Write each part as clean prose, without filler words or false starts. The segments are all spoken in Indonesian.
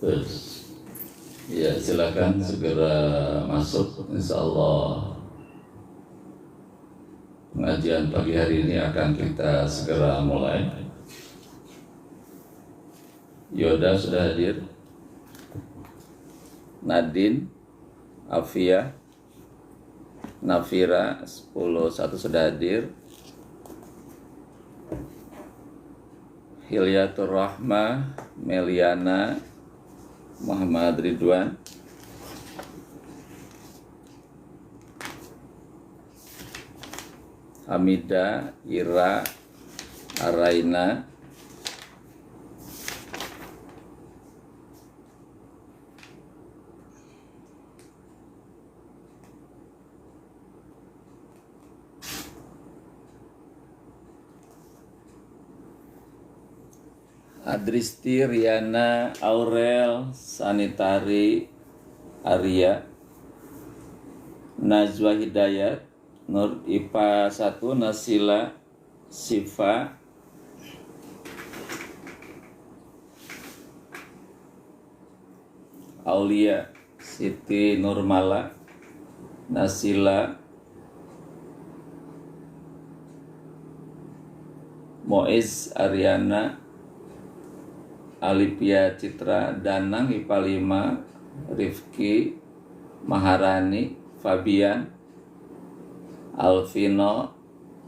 Terus, ya silakan segera masuk. Insya Allah pengajian pagi hari ini akan kita segera mulai. Yoda sudah hadir, Nadine, Afia, Nafira 10-1 sudah hadir, Hilyatur Rahmah, Meliana, Muhammad Ridwan, Hamida, Ira, Araina, Adristi, Riana, Aurel, Sanitari, Arya, Najwa Hidayat, Nur IPA 1, Nasila, Sifa, Aulia, Siti Nurmala, Nasila, Moiz Ariana, Alipia Citra, Danang IPA 5, Rifki, Maharani, Fabian, Alvino,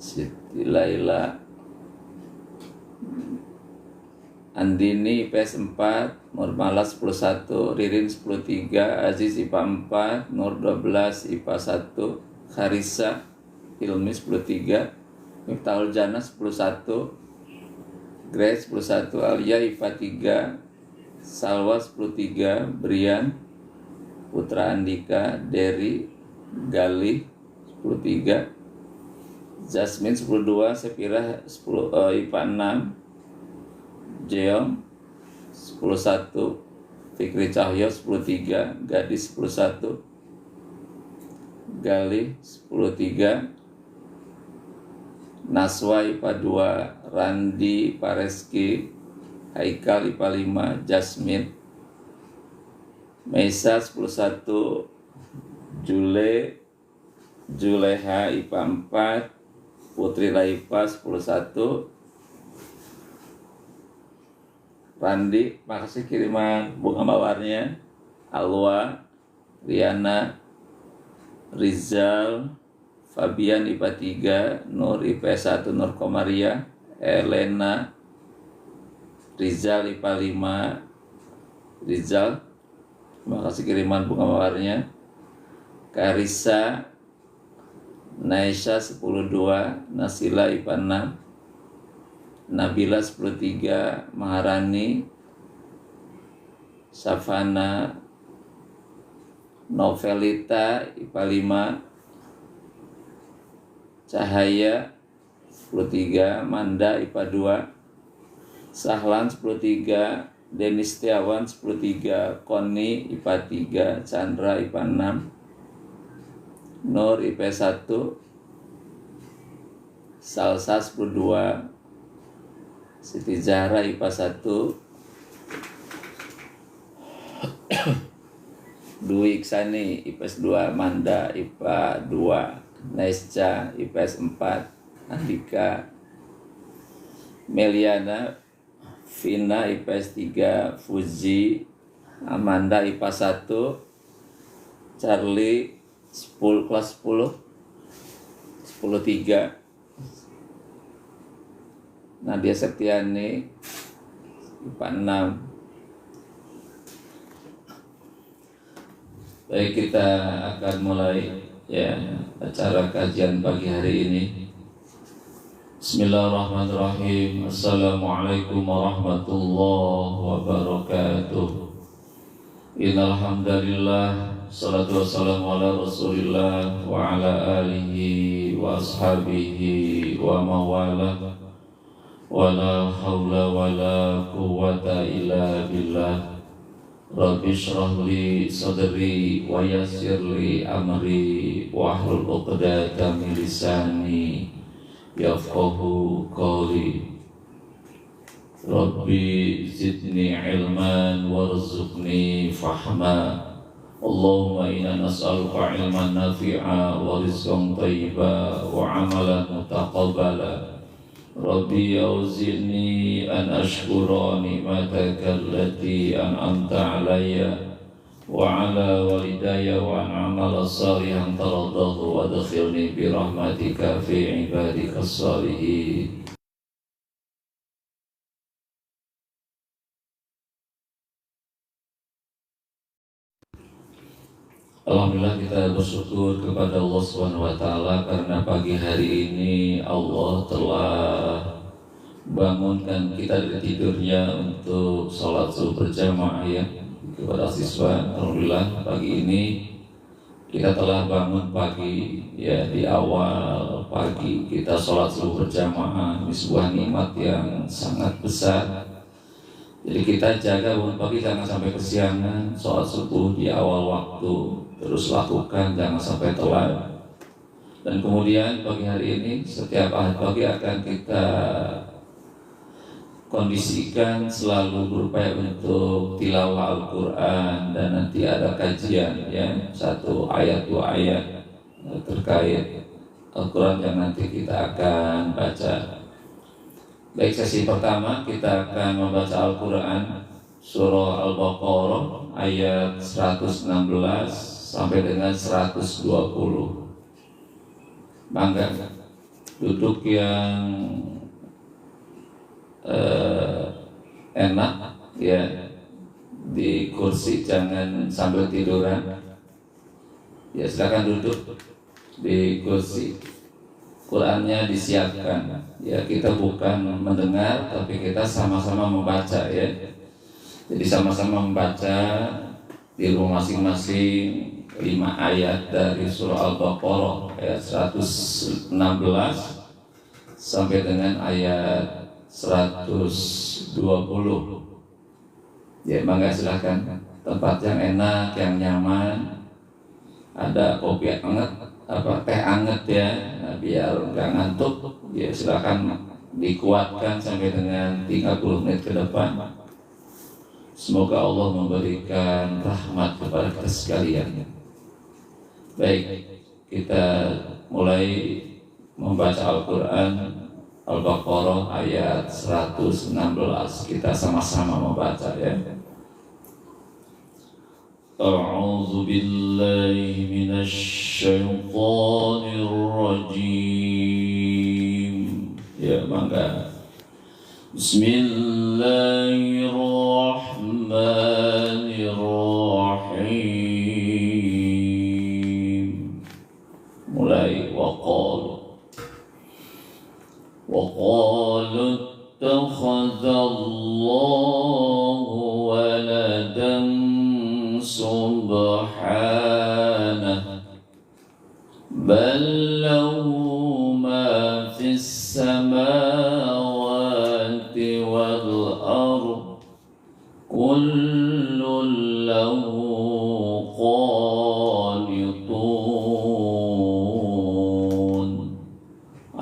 Siti Laila, Andini IPS 4, Nurmala 11, Ririn 13, Aziz IPA 4, Nur 12, IPA 1, Kharisa, Hilmi 13, Miftahul Jannah 11, Grace 11, Alia IPA 3, Salwa 13, Brian, Putra Andika, Derry, Galih 13, Jasmine 12, Sepira 10, IPA 6, Jeong 11, Fikri Cahyo 13, Gadis 11, Galih 13, Naswa IPA 2, Randi, Pareski, Haikal IPA 5, Jasmine, Meisa 11, Juleha IPA 4, Putri Laifa 11, Randi, makasih kiriman bunga mawarnya, Alwa, Riana, Rizal, Fabian IPA 3, Nur IPS 1, Nur Komaria, Elena, Rizal IPA 5, Rizal, terima kasih kiriman bunga mawarnya, Karisa, Naisha 10-2, Nasila IPA 6, Nabila 10-3, Maharani, Safana, Novelita IPA 5, Cahaya 10-3, Manda IPA 2, Sahlan 10-3, Denis Setiawan 10-3, Koni IPA 3, Chandra IPA 6, Nur IPS 1, Salsa 10-2, Siti Zahra IPA 1, Dwi Iksani IPS 2, Manda IPA 2, Nesca IPS 4, Andika, Meliana, Vina IPS 3, Fuji, Amanda IPA 1, Charlie 10, kelas 10, 10-3, Nadia Septiani IPA 6. Baik, kita akan mulai ya acara kajian pagi hari ini. Bismillahirrahmanirrahim. Assalamualaikum warahmatullahi wabarakatuh. Innal hamdalillah, salatu wassalamu ala Rasulillah wa ala alihi wa ashabihi wa mawala. Wala haula wala quwwata illa billah. Rabbi shrah li sadri wa yassir li amri wahlul 'uqdatam min lisani yafqahu qawli. Rabbi zidni ilman warzuqni fahma. Allahumma inna nas'aluka ilman nafi'a wa rizqan thayyiba wa amalan mutaqabbala. Rabbi auzi'ni an ashkura ni'mataka allati an'amta alayya wa ala walidayya wa an amala salihan taradahu wa adkhilni bi rahmatika fi ibadika salihin. Alhamdulillah, kita bersyukur kepada Allah SWT karena pagi hari ini Allah telah bangunkan kita dari tidurnya untuk sholat subuh berjamaah ya. Kepada siswa, alhamdulillah pagi ini kita telah bangun pagi ya, di awal pagi kita sholat subuh berjamaah. Ini sebuah nikmat yang sangat besar. Jadi kita jaga bangun pagi, jangan sampai kesiangan. Sholat subuh di awal waktu terus lakukan, jangan sampai telat. Dan kemudian pagi hari ini setiap ahad pagi akan kita kondisikan selalu berupaya untuk tilawah Al-Quran, dan nanti ada kajian ya, 1 ayat 2 ayat terkait Al-Quran yang nanti kita akan baca. Baik, sesi pertama kita akan membaca Al-Quran surah Al-Baqarah ayat 116 sampai dengan 120. Mangga duduk yang enak ya di kursi, jangan sambil tiduran ya, silakan duduk di kursi. Qurannya disiapkan ya, kita bukan mendengar tapi kita sama-sama membaca ya. Jadi sama-sama membaca di rumah masing-masing 5 ayat dari surah Al-Baqarah ayat 116 sampai dengan ayat 120 ya. Mangga silakan, tempat yang enak, yang nyaman, ada kopi hangat, teh hangat ya, nah, biar nggak ngantuk ya. Silakan dikuatkan sampai dengan 30 menit ke depan. Semoga Allah memberikan rahmat kepada kita sekalian. Baik, kita mulai membaca Al-Quran Al-Baqarah ayat 116. Kita sama-sama membaca ya. A'udzu billahi minasy syaithanir rajim. Ya, mangga. Bismillahirrahmanirrahim. Mulai وقالوا اتخذ الله ولدا سبحانه بل له ما في السماوات والأرض كل له قانتون.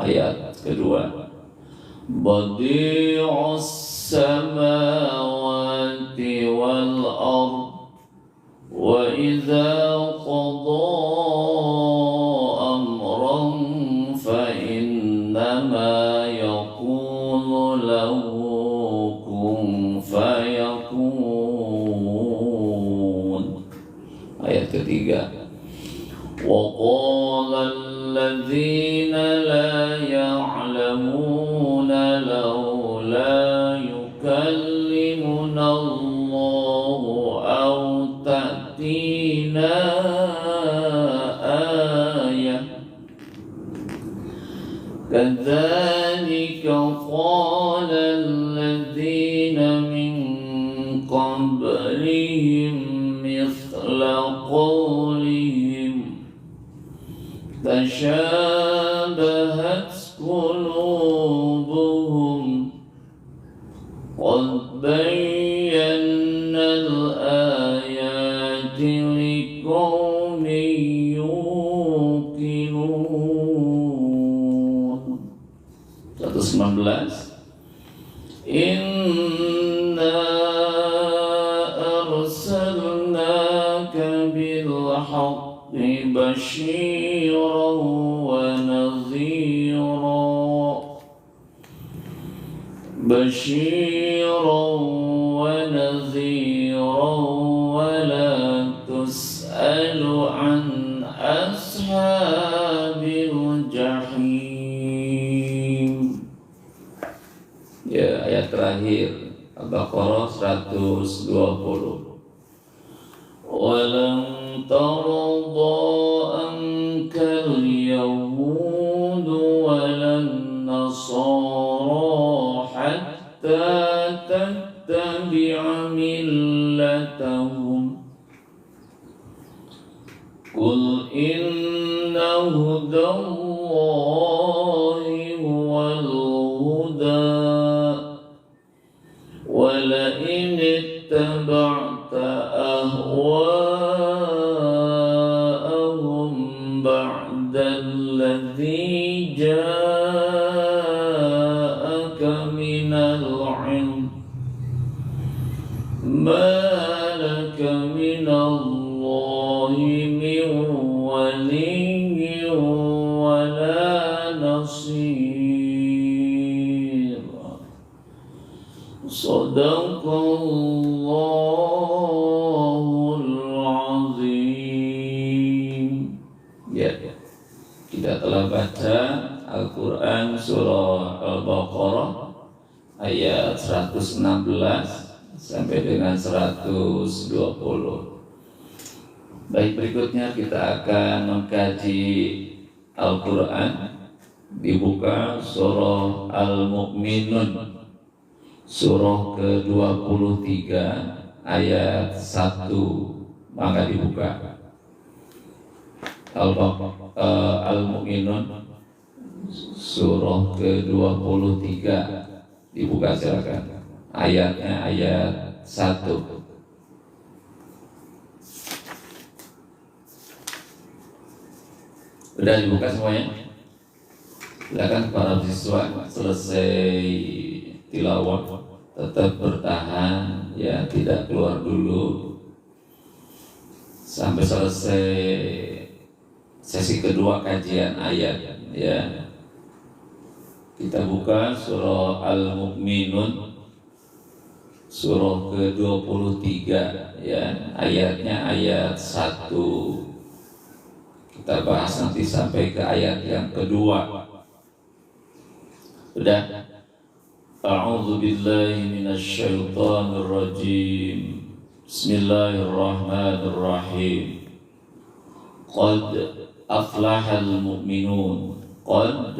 Ayat kedua, badi'us samawati wal ard wa idza qada amran fa innama yaqulu lahu kun fayakun. Ayat ketiga, wa qala alladzina la ya'lamuna laula yukallimuna Allahu aw ta'tina ayah kadzalika qala alladzina min qablihim mithla qawlihim tashabahat qulubuhum qad bayyana al-ayati liqaumin yuqinun. 119, inna arsalnaka bil haqqi basyiran wa nadhira wa la tus'alu an ashabil jahim. Ya, ayat terakhir Al-Baqarah 120. Walam tarda ankal yahud walan nasara hatta tattabi'a millatahum. Qul inna hudallahi huwal huda wa la in ittaba'ta ahwa'ahum ba'da alladhi ja'aka minal 'ilm ma laka minallahi min waliyyin wa la nasir. Sadaqallahul azim. Ya, kita telah baca Al-Quran surah Al-Baqarah ayat 116 sampai dengan 120. Baik, berikutnya kita akan mengkaji Al-Quran. Dibuka surah Al-Mu'minun, surah ke-23 ayat 1. Maka dibuka Al-Mu'minun surah ke-23. Dibuka silakan. Ayatnya ayat 1. Sudah dibuka semuanya? Silakan para siswa, selesai tilawah tetap bertahan ya, tidak keluar dulu sampai selesai sesi kedua kajian ayat ya. Kita buka surah Al-Mu'minun surah ke-23 ya, ayatnya ayat 1. Kita bahas nanti sampai ke ayat yang kedua. Sudah. A'udzu billahi minasy syaithanir rajim. Bismillahirrahmanirrahim. Qad aflahal mu'minun. Qad,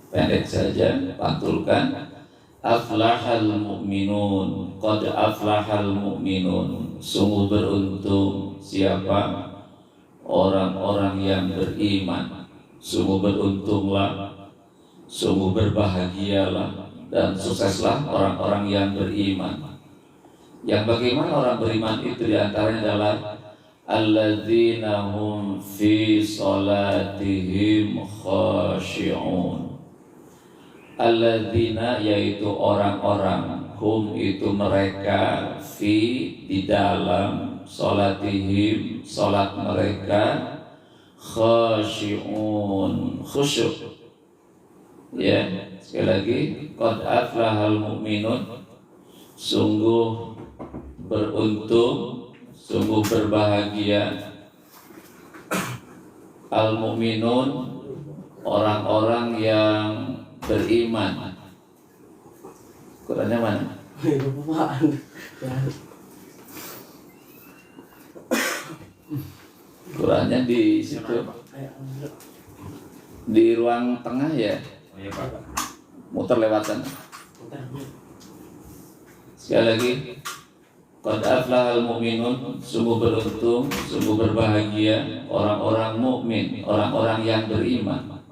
pendek saja, pantulkan. Aflahal mu'minun. Qad aflahal mu'minun. Sungguh beruntung siapa? Orang-orang yang beriman. Sungguh beruntunglah, sungguh berbahagialah dan sukseslah orang-orang yang beriman. Yang bagaimana orang beriman itu diantaranya adalah alladzina hum fi salatihim khashi'un. Alladzina yaitu orang-orang, hum itu mereka, fi di dalam, salatihim salat mereka, khashi'un khusyuk. Ya, sekali lagi, qad aflahal mu'minun, sungguh beruntung, sungguh berbahagia. Al-mu'minun, orang-orang yang beriman. Qurannya mana? Qurannya di situ, di ruang tengah ya. Muter lewat sana. Sekali lagi, qad aflahal mu'minun, sungguh beruntung, sungguh berbahagia orang-orang mukmin, orang-orang yang beriman.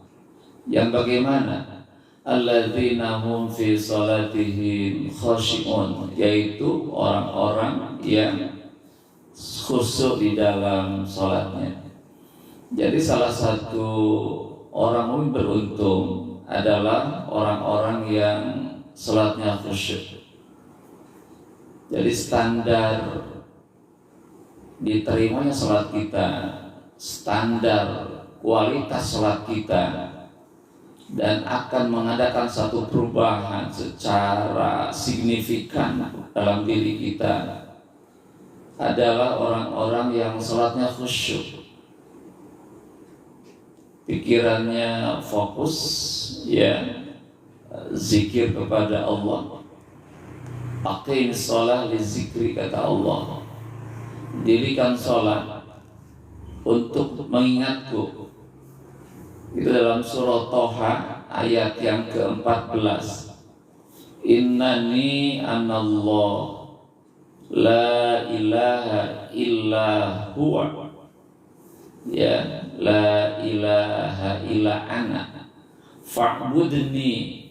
Yang bagaimana? Alladzina hum fi salatihim khashi'un, yaitu orang-orang yang khusyuk di dalam salatnya. Jadi salah satu orang mukmin beruntung adalah orang-orang yang salatnya khusyuk. Jadi standar diterimanya salat kita, standar kualitas salat kita, dan akan mengadakan satu perubahan secara signifikan dalam diri kita adalah orang-orang yang salatnya khusyuk, pikirannya fokus, ya, zikir kepada Allah. Aqimis shalah li zikri, kata Allah, dirikan sholat untuk mengingatku. Itu dalam surah Toha ayat yang ke-14. Innani anallah la ilaha illa huwa, ya, la ilaha illa ana fa'budni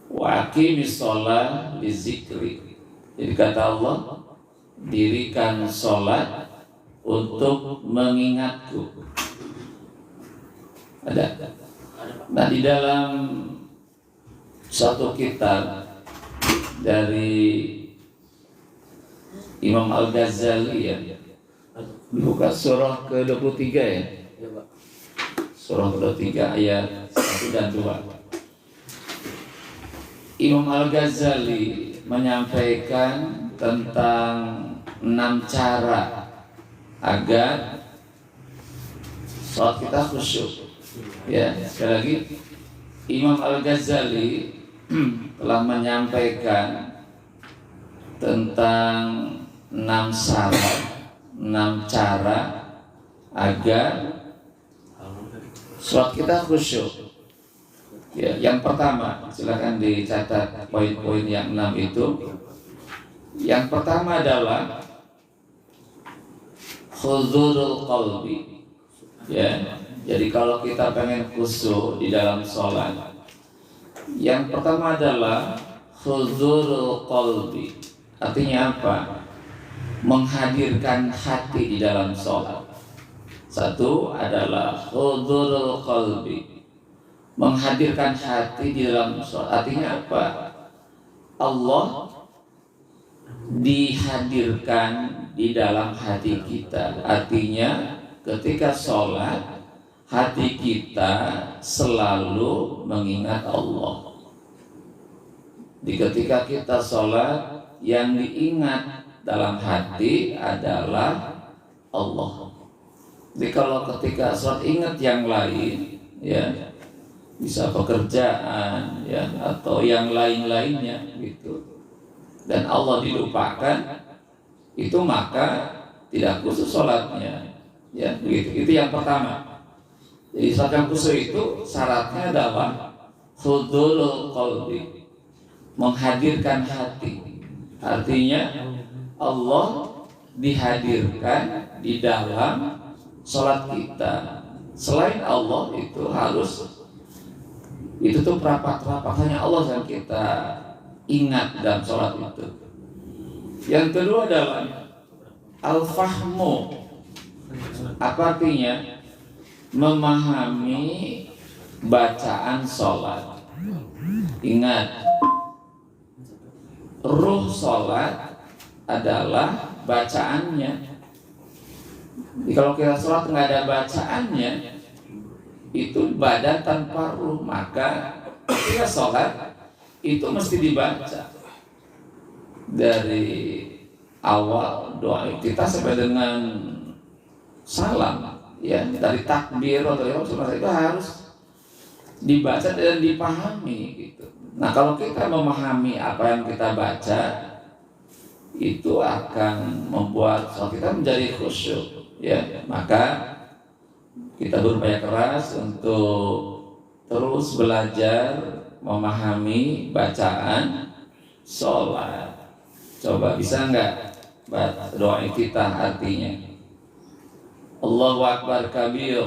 wa aqimis shalah li zikri. Jadi kata Allah, dirikan sholat untuk mengingatku. Ada. Nah, di dalam satu kitab dari Imam Al-Ghazali, ya, buka surah ke-23, ya, surah ke-23 ayat 1 dan 2. Imam Al-Ghazali menyampaikan tentang 6 cara agar sholat kita khusyuk. Ya, sekali lagi, Imam Al-Ghazali telah menyampaikan tentang 6 syarat, 6 cara agar sholat kita khusyuk. Ya, yang pertama, silakan dicatat poin-poin yang 6 itu. Yang pertama adalah khudhurul qalbi. Ya, jadi kalau kita pengen khusyuk di dalam sholat, yang pertama adalah khudhurul qalbi. Artinya apa? Menghadirkan hati di dalam sholat. Satu adalah khudhurul qalbi, menghadirkan hati di dalam sholat. Artinya apa? Allah dihadirkan di dalam hati kita. Artinya ketika sholat, hati kita selalu mengingat Allah. Di ketika kita sholat, yang diingat dalam hati adalah Allah. Jadi kalau ketika sholat ingat yang lain, ya, bisa pekerjaan, ya, atau yang lain-lainnya gitu, dan Allah dilupakan, itu maka tidak khusyuk sholatnya. Ya, begitu. Itu yang pertama. Jadi sholat yang khusyuk itu syaratnya adalah hudurul qalbi, menghadirkan hati. Artinya Allah dihadirkan di dalam sholat kita. Selain Allah itu harus, itu tuh perapat-perapat, hanya Allah yang kita ingat dalam sholat itu. Yang kedua adalah al-fahmu. Apa artinya? Memahami bacaan sholat. Ingat, ruh sholat adalah bacaannya. Jadi kalau kita sholat nggak ada bacaannya, itu badan tanpa ruh. Maka ketika sholat itu mesti dibaca dari awal doa kita sampai dengan salam, ya, dari takbir atau itu harus dibaca dan dipahami gitu. Nah, kalau kita memahami apa yang kita baca, itu akan membuat sholat kita menjadi khusyuk, ya. Maka kita berupaya keras untuk terus belajar memahami bacaan sholat. Coba bisa enggak doa kita artinya Allahu Akbar kabir,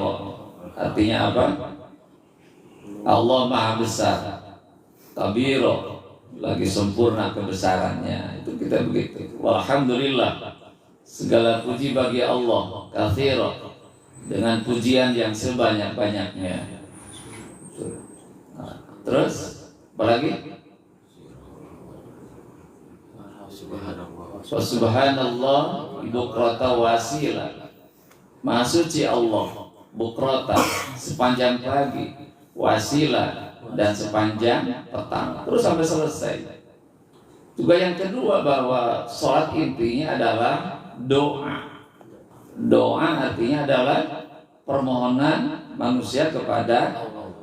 artinya apa? Allah Maha Besar. Kabir, lagi sempurna kebesarannya. Itu kita begitu. Walhamdulillah, segala puji bagi Allah. Katsir, dengan pujian yang sebanyak-banyaknya. Nah, terus apa lagi? Wa subhanallah bukrata wasila. Maha suci Allah bukrata sepanjang pagi, wasila dan sepanjang petang, terus sampai selesai. Juga yang kedua bahwa sholat intinya adalah doa. Doa artinya adalah permohonan manusia kepada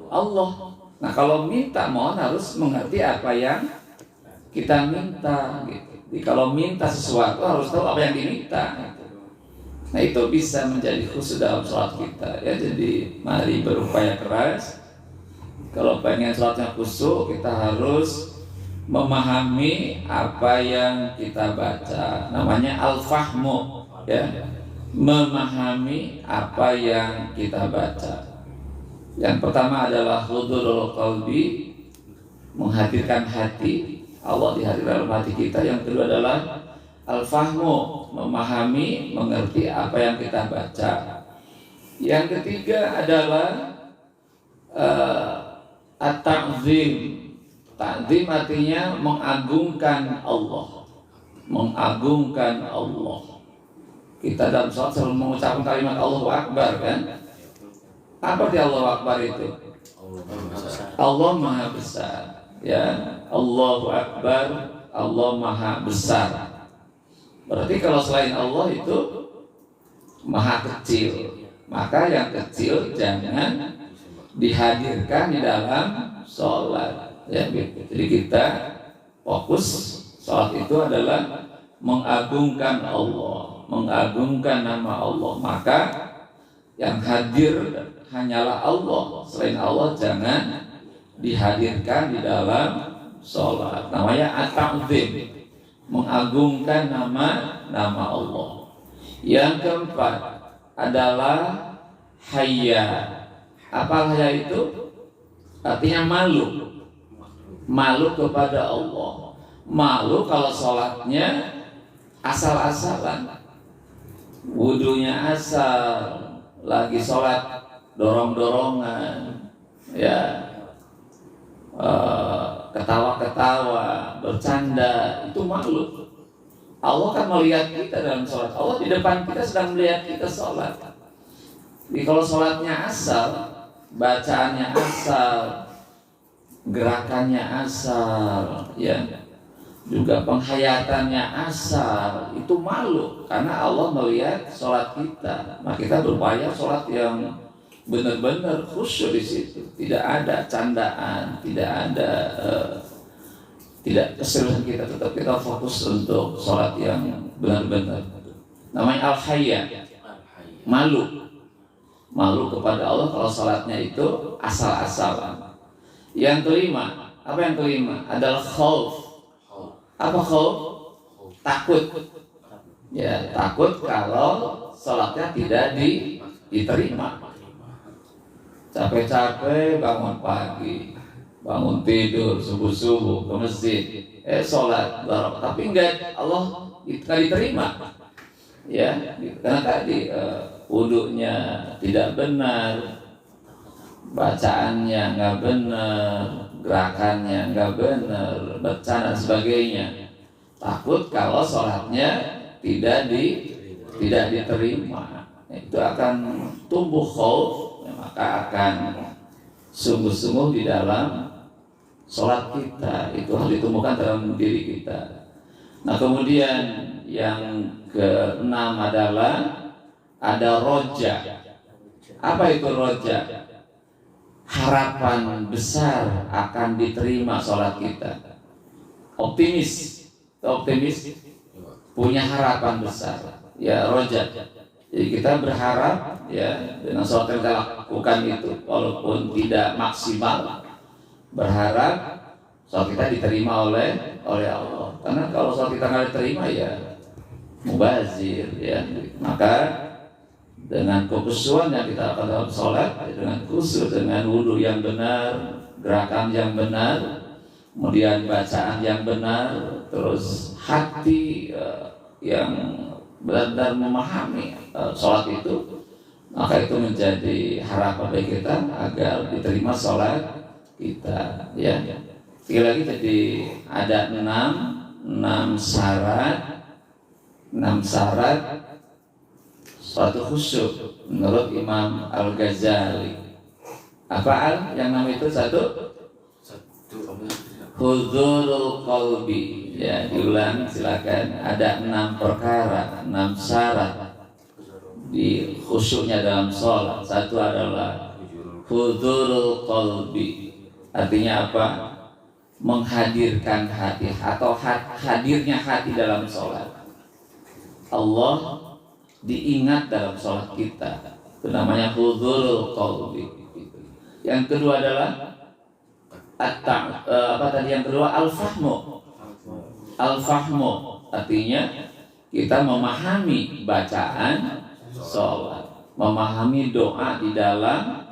Allah. Nah, kalau minta, mohon harus mengerti apa yang kita minta gitu. Jadi kalau minta sesuatu harus tahu apa yang diminta gitu. Nah, itu bisa menjadi khusyuk dalam sholat kita ya. Jadi mari berupaya keras. Kalau pengen sholatnya khusyuk, kita harus memahami apa yang kita baca. Namanya al-fahmu ya. Memahami apa yang kita baca. Yang pertama adalah hudurul qalbi, menghadirkan hati Allah di dalam hati kita. Yang kedua adalah al-fahmu, memahami, mengerti apa yang kita baca. Yang ketiga adalah at-ta'zim. Ta'zim artinya mengagungkan Allah. Mengagungkan Allah. Kita dalam sholat selalu mengucapkan kalimat Allahu Akbar kan? Apa arti Allahu Akbar itu? Allah Maha Besar. Ya, Allahu Akbar, Allah Maha Besar. Berarti kalau selain Allah itu Maha Kecil, maka yang kecil jangan dihadirkan di dalam sholat. Ya, jadi kita fokus sholat itu adalah mengagungkan Allah, mengagungkan nama Allah. Maka yang hadir hanyalah Allah, selain Allah jangan dihadirkan di dalam sholat. Namanya at-ta'zim, mengagungkan nama Allah. Yang keempat adalah hayya. Apa hayya itu? Artinya malu. Malu kepada Allah. Malu kalau sholatnya asal-asalan, wudunya asal, lagi sholat dorong-dorongan, ya, ketawa-ketawa, bercanda, itu malu. Allah kan melihat kita dalam sholat. Allah di depan kita sedang melihat kita sholat. Jadi kalau sholatnya asal, bacaannya asal, gerakannya asal, ya, juga penghayatannya asal, itu malu. Karena Allah melihat sholat kita. Nah, kita berupaya sholat yang benar-benar khusyuk di situ, tidak ada candaan, tidak ada tidak keseriusan kita, tetap kita fokus untuk sholat yang benar-benar. Namanya al-hayya, malu kepada Allah kalau sholatnya itu asal-asalan. Yang kelima, apa yang kelima? Adalah khauf. Apa khauf? Takut. Ya, takut kalau sholatnya tidak diterima. Capek-capek bangun pagi, bangun tidur subuh-subuh ke masjid, sholat barok, tapi Allah nggak diterima, ya, karena tadi wudunya tidak benar, bacaannya nggak benar, gerakannya nggak benar, bercanda dan sebagainya. Takut kalau sholatnya tidak diterima, itu akan tumbuh khauf. Maka akan sungguh-sungguh di dalam sholat kita. Itu harus ditumbuhkan dalam diri kita. Nah, kemudian yang keenam adalah ada roja. Apa itu roja? Harapan besar akan diterima sholat kita. Optimis, punya harapan besar. Ya, roja. Jadi kita berharap ya dengan sholat yang kita lakukan itu, walaupun tidak maksimal, berharap sholat kita diterima oleh Allah. Karena kalau sholat kita nggak diterima ya mubazir ya. Maka dengan kekhusyuan yang kita lakukan dalam sholat, dengan khusyuk, dengan wudu yang benar, gerakan yang benar, kemudian bacaan yang benar, terus hati yang benar-benar memahami sholat itu, maka itu menjadi harapan bagi kita agar diterima sholat kita. Ya, sekali lagi, jadi ada 6 enam syarat suatu khusyuk menurut Imam Al-Ghazali. Apa yang nama itu? Satu huzurul qalbi. Ya, diulang silakan. Ada 6 perkara, 6 syarat di khusyuknya dalam sholat. Satu adalah huzurul qalbi. Artinya apa? Menghadirkan hati atau hadirnya hati dalam sholat. Allah diingat dalam sholat kita. Itu namanya huzurul qalbi. Yang kedua adalah yang kedua al-fahmu. Artinya kita memahami bacaan sholat, memahami doa di dalam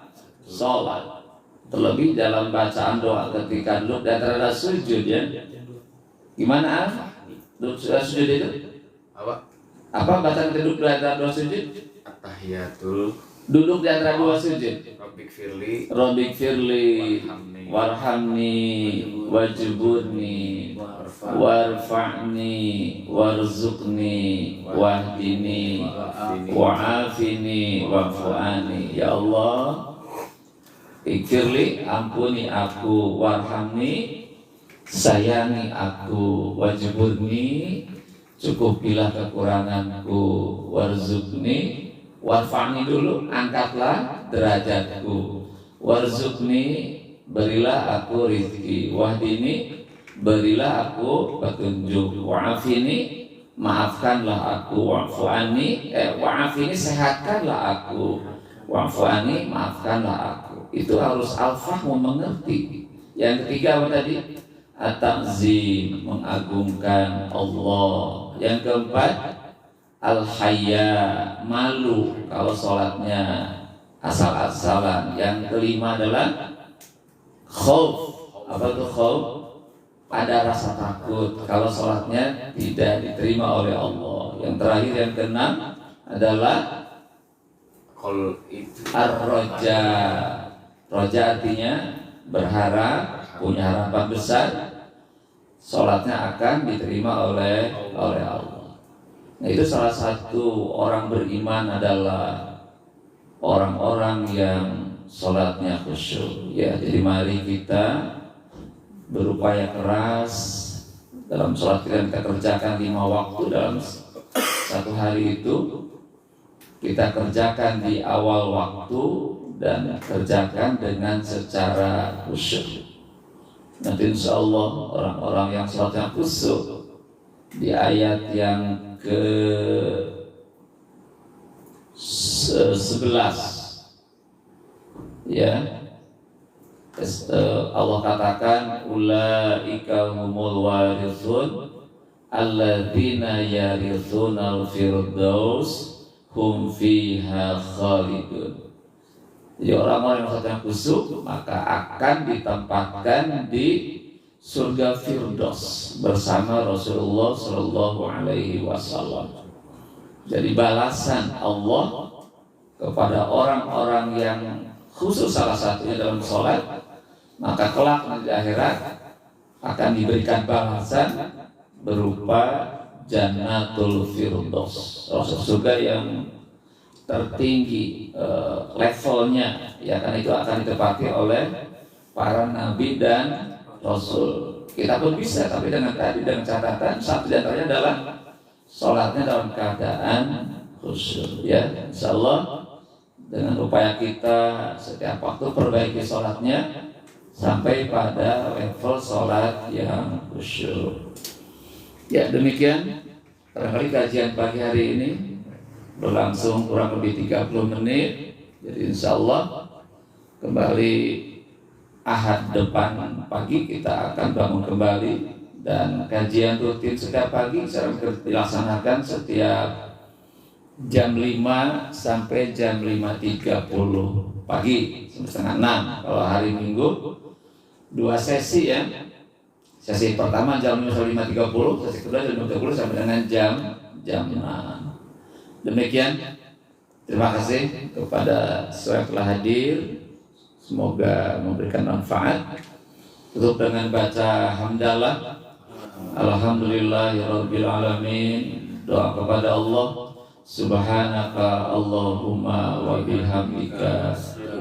sholat. Terlebih dalam bacaan doa ketika duduk di antara sujud, ya. Gimana duduk sujud itu? Apa bacaan duduk di antara dua sujud? At-tahiyatul. Duduk di antara dua sujud. Rabbik firli warhamni wajburni warfa'ni warzuqni wahdini wa'afini wa'fu'ani. Ya Allah, ikfirli, ampuni aku, warhamni, sayangi aku, wajburni, cukupilah kekuranganku, warzuqni, warfa'ni dulu, angkatlah derajatku, warzuqni, berilah aku rizki, wahdini, berilah aku petunjuk, wa'afini, maafkanlah aku, wa'afini, sehatkanlah aku, wa'fu'ani, maafkanlah aku. Itu harus al-fahmu, mengerti. Yang ketiga apa tadi? At-ta'zim, mengagungkan Allah. Yang keempat, al-hayya, malu kalau sholatnya asal-asalan. Yang kelima adalah khauf. Apa itu khauf? Ada rasa takut kalau sholatnya tidak diterima oleh Allah. Yang terakhir, yang keenam adalah ar-roja. Roja artinya berharap, punya harapan besar sholatnya akan diterima oleh Allah. Nah, itu salah satu orang beriman adalah orang-orang yang sholatnya khusyuk. Ya, jadi mari kita berupaya keras dalam sholat kita kerjakan 5 waktu dalam satu hari itu. Kita kerjakan di awal waktu dan kerjakan dengan secara khusyuk. Nanti insya Allah orang-orang yang sholatnya khusyuk di ayat yang ke-11, ya, Allah katakan ulaika humul warithun alladzina yarithunal firdaus hum fiha khalidun. Jadi orang-orang yang sholatnya khusyuk maka akan ditempatkan di surga Firdaus bersama Rasulullah Shallallahu Alaihi Wasallam. Jadi balasan Allah kepada orang-orang yang khusus salah satunya dalam sholat, maka kelak di akhirat akan diberikan balasan berupa Jannatul Firdaus, surga yang tertinggi levelnya, ya, kan itu akan ditempati oleh para nabi dan rasul. Kita pun bisa, tapi dengan catatan satu di antaranya adalah sholatnya dalam keadaan khusyuk. Ya, insya Allah dengan upaya kita setiap waktu perbaiki sholatnya sampai pada level sholat yang khusyuk. Ya, demikian barangkali kajian pagi hari ini berlangsung kurang lebih 30 menit. Jadi insya Allah kembali Ahad depan pagi kita akan bangun kembali, dan kajian rutin setiap pagi dilaksanakan setiap jam 5 sampai jam 5.30 pagi sampai setengah 6. Kalau hari Minggu 2 sesi, ya. Sesi pertama jam 5 sampai 5.30, sesi kedua jam 5.30 sampai dengan jam 6. Demikian, terima kasih kepada semua yang telah hadir. Semoga memberikan manfaat. Tutup dengan baca hamdalah. Alhamdulillahirabbil alamin. Doa kepada Allah. Subhanaka Allahumma wa bihamdika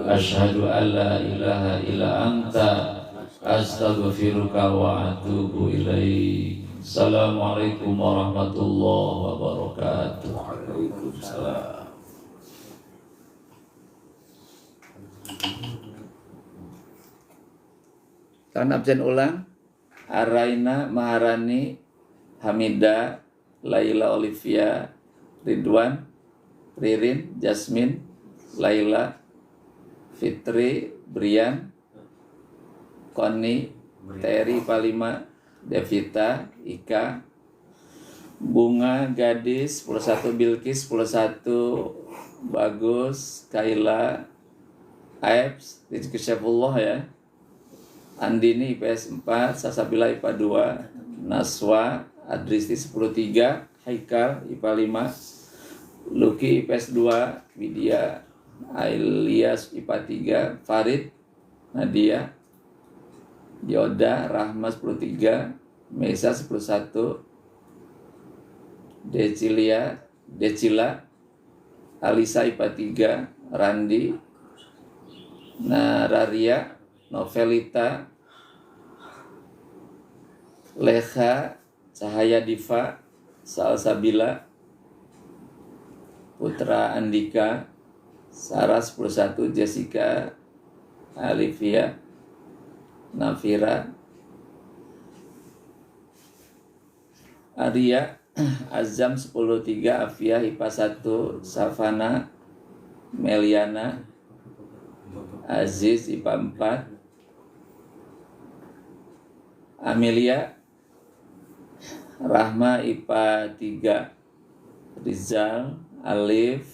asyhadu an la ilaha illa anta astaghfiruka wa atubu ilaik. Assalamualaikum warahmatullahi wabarakatuh. Waalaikumsalam. Kan absen ulang Araina Maharani Hamida Laila Olivia Ridwan Ririn Jasmine Laila Fitri Brian Koni Terry Palima Devita Ika Bunga Gadis 11 Bilkis 11 Bagus Kaila Aibs Rizky Syafullah ya, Andini IPS 4, Sasabila IPA 2, Naswa Adristi 103, Haikal IPA 5, Luki IPS 2, Widya Ailias IPA 3, Farid Nadia Yoda Rahma 103, Mesa 11, Decila Alisa IPA 3, Randi Nararia Novelita Leha Cahaya Diva Salsabila Putra Andika Sarah 11, Jessica Alivia Nafira Arya Azam 10-3, Afia IPA 1, Savana Meliana Aziz IPA 4, Amelia Rahma IPA 3, Rizal Alif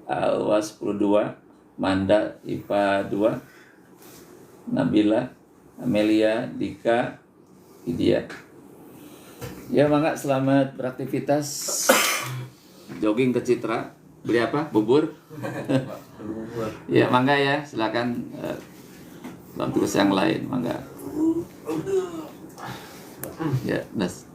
Alwas 12, Manda IPA 2, Nabila Amelia Dika Widya. Ya mangga, selamat beraktivitas. Jogging ke Citra. Beli apa? Bubur? Ya mangga ya, silakan dalam tugas yang lain mangga. Ya, das.